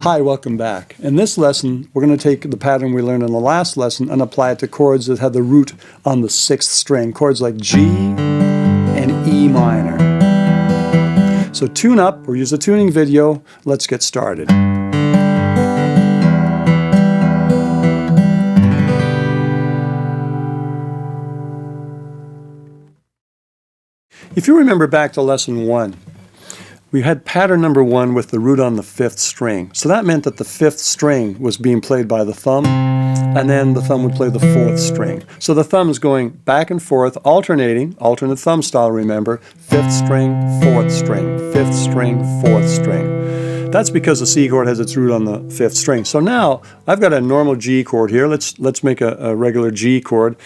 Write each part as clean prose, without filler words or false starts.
Hi, welcome back. In this lesson, we're going to take the pattern we learned in the last lesson and apply it to chords that have the root on the 6th string. Chords like G and E minor. So tune up or use a tuning video. Let's get started. If you remember back to lesson 1, we had pattern number 1 with the root on the 5th string. So that meant that the 5th string was being played by the thumb, and then the thumb would play the 4th string. So the thumb is going back and forth, alternating, alternate thumb style, remember, 5th string, 4th string, 5th string, 4th string. That's because the C chord has its root on the 5th string. So now I've got a normal G chord here. Let's make a regular G chord.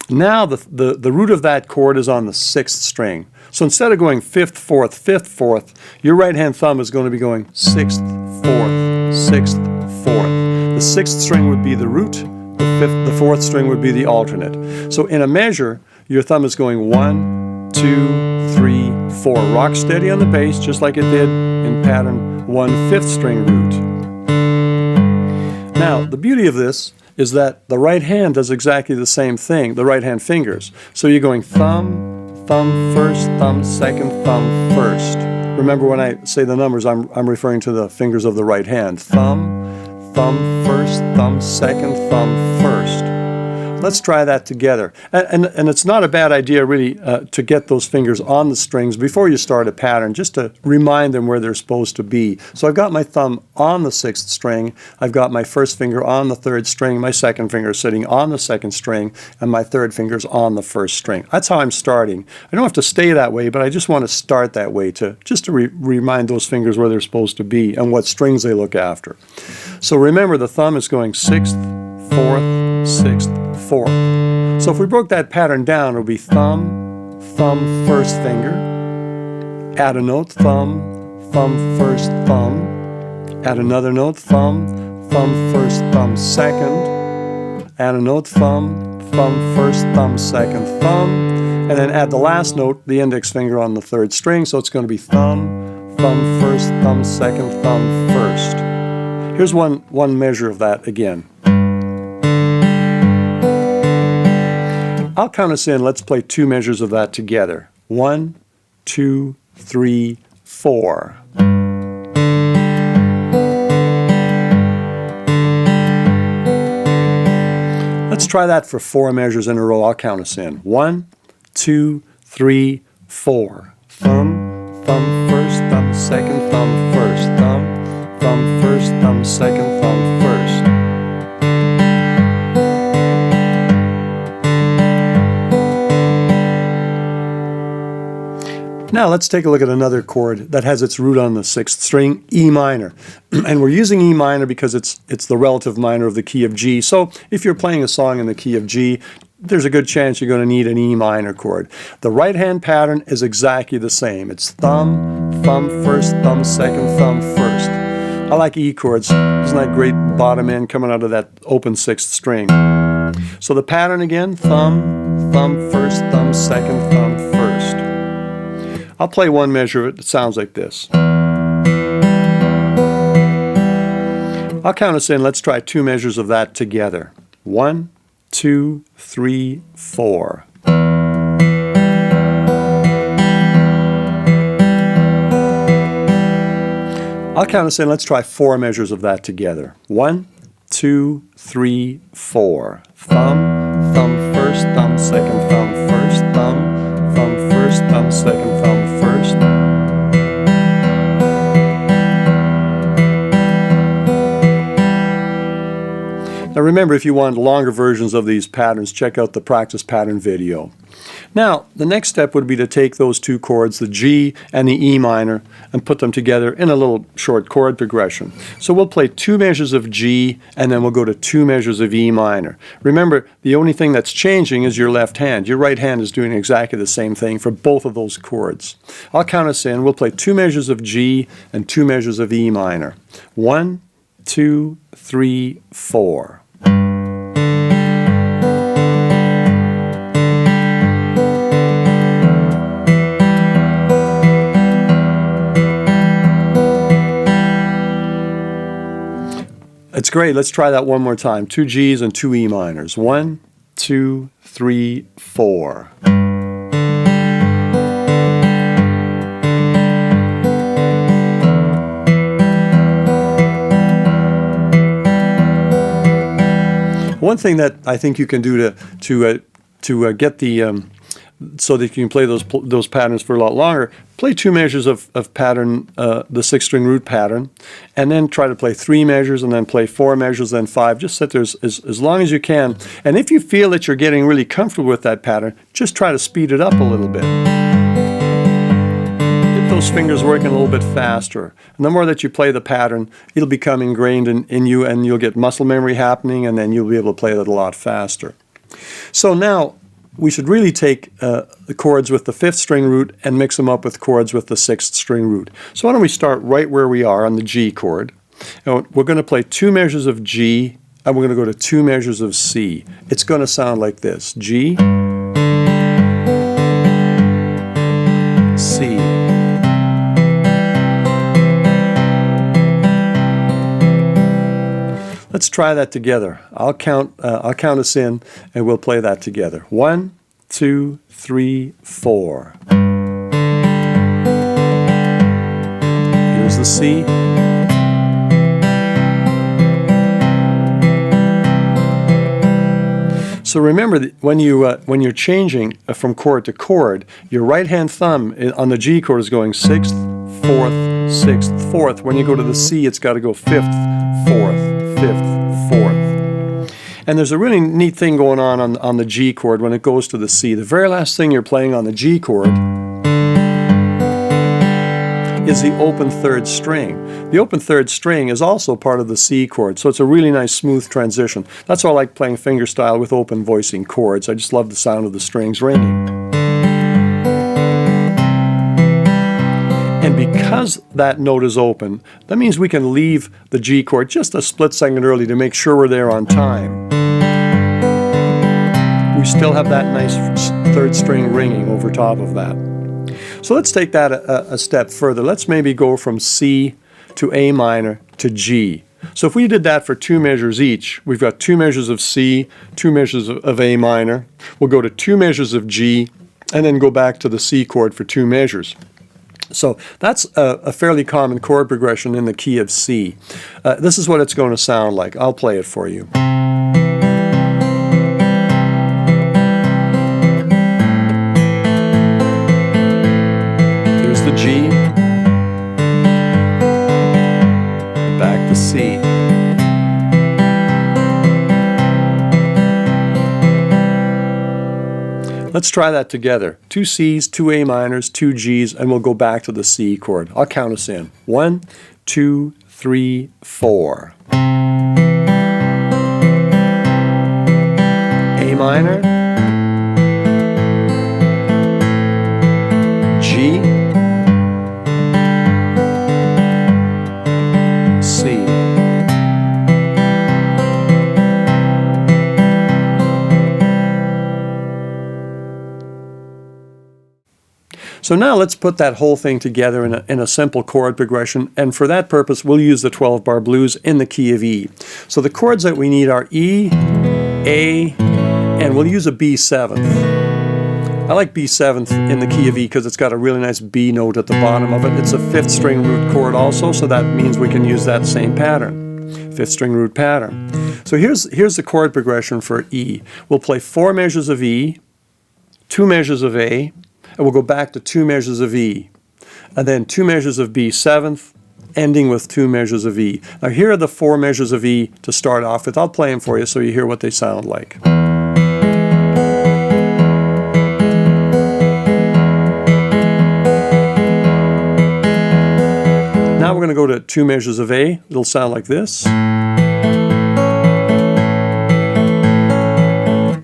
Now the root of that chord is on the 6th string. So instead of going 5th, 4th, 5th, 4th, your right hand thumb is going to be going 6th, 4th, 6th, 4th. The 6th string would be the root, the 4th string would be the alternate. So in a measure, your thumb is going 1, 2, 3, 4. Rock steady on the bass, just like it did in pattern 1, 5th string root. Now, the beauty of this is that the right hand does exactly the same thing, the right hand fingers. So you're going thumb, thumb first, thumb second, thumb first. Remember when I say the numbers, I'm referring to the fingers of the right hand. Thumb, thumb first, thumb second, thumb first. Let's try that together. And it's not a bad idea really to get those fingers on the strings before you start a pattern, just to remind them where they're supposed to be. So I've got my thumb on the 6th string, I've got my first finger on the 3rd string, my second finger sitting on the 2nd string, and my third finger's on the 1st string. That's how I'm starting. I don't have to stay that way, but I just want to start that way just to remind those fingers where they're supposed to be and what strings they look after. So remember, the thumb is going 6th, 4th, 6th, 4th. So if we broke that pattern down, it would be thumb, thumb, first finger, add a note, thumb, thumb, first, thumb, add another note, thumb, thumb, first, thumb, second, add a note, thumb, thumb, first, thumb, second, thumb, and then add the last note, the index finger on the 3rd string, so it's going to be thumb, thumb, first, thumb, second, thumb, first. Here's one measure of that again. I'll count us in. Let's play 2 measures of that together. 1, 2, 3, 4. Let's try that for 4 measures in a row. I'll count us in. 1, 2, 3, 4. Thumb, thumb first, thumb second, thumb first, thumb, thumb first, thumb second, thumb first. Now let's take a look at another chord that has its root on the 6th string, E minor. And we're using E minor because it's the relative minor of the key of G. So if you're playing a song in the key of G, there's a good chance you're going to need an E minor chord. The right hand pattern is exactly the same. It's thumb, thumb first, thumb second, thumb first. I like E chords. Isn't that great bottom end coming out of that open 6th string? So the pattern again, thumb, thumb first, thumb second, thumb first. I'll play one measure of it. It sounds like this. I'll count us in. Let's try 2 measures of that together. 1, 2, 3, 4. I'll count us in. Let's try 4 measures of that together. 1, 2, 3, 4. Thumb, thumb first, thumb second, thumb first, thumb, thumb first, thumb second, thumb first. Now remember, if you want longer versions of these patterns, check out the practice pattern video. Now, the next step would be to take those 2 chords, the G and the E minor, and put them together in a little short chord progression. So we'll play 2 measures of G, and then we'll go to 2 measures of E minor. Remember, the only thing that's changing is your left hand. Your right hand is doing exactly the same thing for both of those chords. I'll count us in. We'll play 2 measures of G and 2 measures of E minor. 1, 2, 3, 4. great. Let's try that one more time. 2 G's and 2 E minors. 1, 2, 3, 4. One thing that I think you can do to get the so that you can play those patterns for a lot longer, play 2 measures of pattern, the 6-string root pattern, and then try to play 3 measures, and then play 4 measures, then 5. Just sit there as long as you can. And if you feel that you're getting really comfortable with that pattern, just try to speed it up a little bit. Get those fingers working a little bit faster. And the more that you play the pattern, it'll become ingrained in you, and you'll get muscle memory happening, and then you'll be able to play it a lot faster. So now, we should really take the chords with the 5th string root and mix them up with chords with the 6th string root. So why don't we start right where we are on the G chord. And we're going to play 2 measures of G, and we're going to go to 2 measures of C. It's going to sound like this. G, C. Let's try that together. I'll count us in, and we'll play that together. 1, 2, 3, 4. Here's the C. So remember that when you're changing from chord to chord, your right hand thumb on the G chord is going 6th, 4th, 6th, 4th. When you go to the C, it's got to go 5th, 4th, 5th, 4th. And there's a really neat thing going on the G chord when it goes to the C. The very last thing you're playing on the G chord is the open 3rd string. The open 3rd string is also part of the C chord, so it's a really nice smooth transition. That's why I like playing fingerstyle with open voicing chords. I just love the sound of the strings ringing. And because that note is open, that means we can leave the G chord just a split second early to make sure we're there on time. We still have that nice 3rd string ringing over top of that. So let's take that a step further. Let's maybe go from C to A minor to G. So if we did that for 2 measures each, we've got 2 measures of C, 2 measures of A minor. We'll go to 2 measures of G, and then go back to the C chord for 2 measures. So that's a fairly common chord progression in the key of C. This is what it's going to sound like. I'll play it for you. Here's the G, back to C. Let's try that together. 2 C's, 2 A minors, 2 G's, and we'll go back to the C chord. I'll count us in. 1, 2, 3, 4. A minor, G, C. So now let's put that whole thing together in a simple chord progression, and for that purpose we'll use the 12-bar blues in the key of E. So the chords that we need are E, A, and we'll use a B7th. I like B7th in the key of E because it's got a really nice B note at the bottom of it. It's a 5th string root chord also, so that means we can use that same pattern, 5th string root pattern. So here's the chord progression for E. We'll play 4 measures of E, 2 measures of A, and we'll go back to 2 measures of E, and then 2 measures of B7th, ending with 2 measures of E. Now here are the 4 measures of E to start off with. I'll play them for you so you hear what they sound like. Now we're going to go to 2 measures of A. It'll sound like this.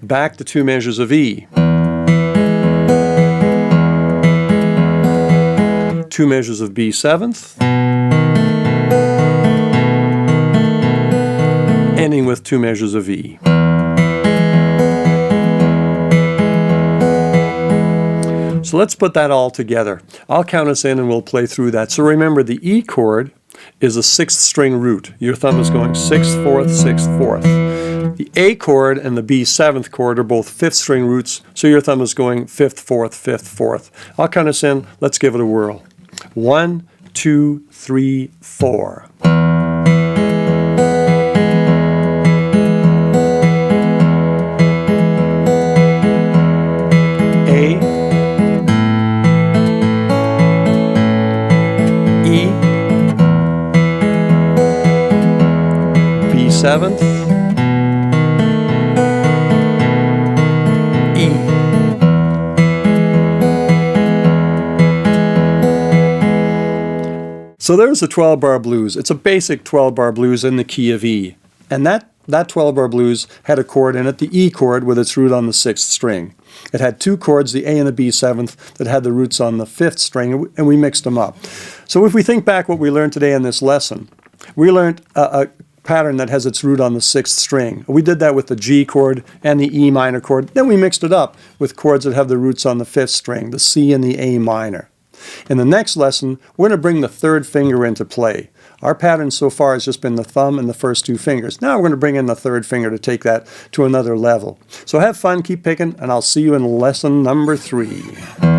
Back to 2 measures of E. 2 measures of B7th, ending with 2 measures of E. So let's put that all together. I'll count us in and we'll play through that. So remember, the E chord is a 6th string root. Your thumb is going 6th, 4th, 6th, 4th. The A chord and the B 7th chord are both 5th string roots, so your thumb is going 5th, 4th, 5th, 4th. I'll count us in. Let's give it a whirl. 1, 2, 3, 4. Seventh, E. So there's the 12-bar blues. It's a basic 12-bar blues in the key of E. And that 12-bar blues had a chord in it, the E chord, with its root on the 6th string. It had two chords, the A and the B 7th, that had the roots on the 5th string, and we mixed them up. So if we think back what we learned today in this lesson, we learned a pattern that has its root on the 6th string. We did that with the G chord and the E minor chord. Then we mixed it up with chords that have the roots on the 5th string, the C and the A minor. In the next lesson, we're going to bring the 3rd finger into play. Our pattern so far has just been the thumb and the first 2 fingers. Now we're going to bring in the 3rd finger to take that to another level. So have fun, keep picking, and I'll see you in lesson number 3.